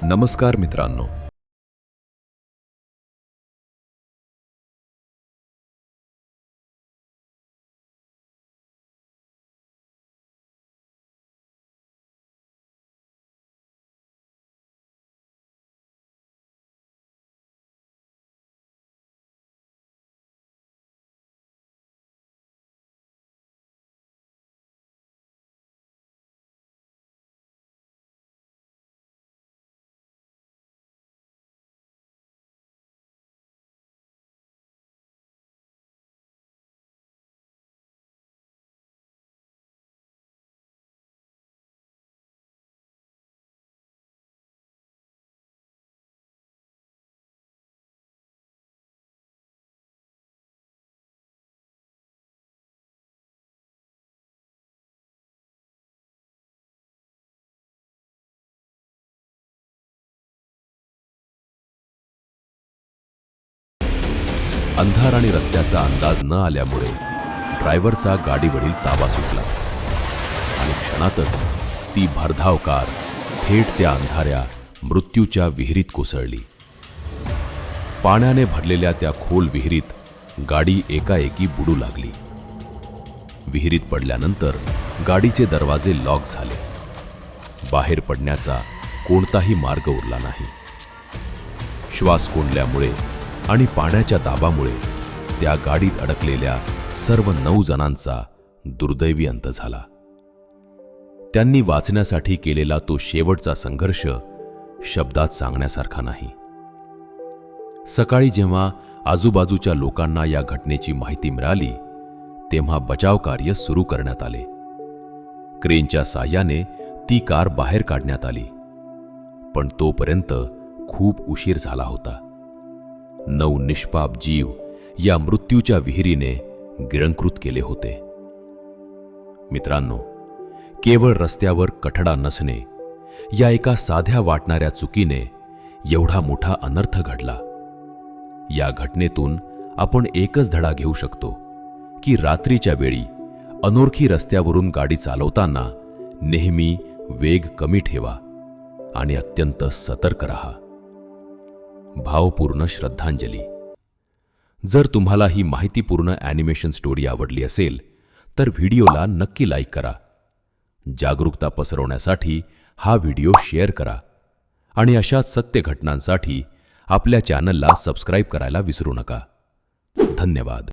नमस्कार मित्रांनो. अंधार आणि रस्त्याचा अंदाज न आल्यामुळे ड्रायव्हरचा गाडीवरील ताबा सुटला आणि क्षणातच ती भरधाव कार थेट त्या अंधाऱ्या मृत्यूच्या विहिरीत कोसळली. पाण्याने भरलेल्या त्या खोल विहिरीत गाडी एकाएकी बुडू लागली. विहिरीत पडल्यानंतर गाडीचे दरवाजे लॉक झाले. बाहेर पडण्याचा कोणताही मार्ग उरला नाही. श्वास कोंडल्यामुळे आणि पाण्याच्या दाबामुळे त्या गाडीत अडकलेल्या सर्व 9 जणांचा दुर्दैवी अंत झाला. त्यांनी वाचण्यासाठी केलेला तो शेवटचा संघर्ष शब्दात सांगण्यासारखा नाही. सकाळी जेव्हा आजूबाजूच्या लोकांना या घटनेची माहिती मिळाली तेव्हा बचाव कार्य सुरू करण्यात आले. क्रेनच्या साहाय्याने ती कार बाहेर काढण्यात आली, पण तोपर्यंत खूप उशीर झाला होता. 9 निष्पाप जीव या मृत्यूच्या विहिरीने गिळंकृत केले होते. मित्रांनो, केवळ रस्त्यावर कठडा नसणे या एका साध्या वाटणाऱ्या चुकीने एवढा मोठा अनर्थ घडला. या घटनेतून आपण एकच धडा घेऊ शकतो की रात्रीच्या वेळी अनोळखी रस्त्यावरून गाडी चालवताना नेहमी वेग कमी ठेवा आणि अत्यंत सतर्क रहा. भावपूर्ण श्रद्धांजली. जर तुम्हाला ही माहितीपूर्ण ॲनिमेशन स्टोरी आवडली असेल तर व्हिडिओला नक्की लाईक करा. जागरूकता पसरवण्यासाठी हा व्हिडिओ शेअर करा आणि अशाच सत्य घटनांसाठी आपल्या चॅनलला सबस्क्राईब करायला विसरू नका. धन्यवाद.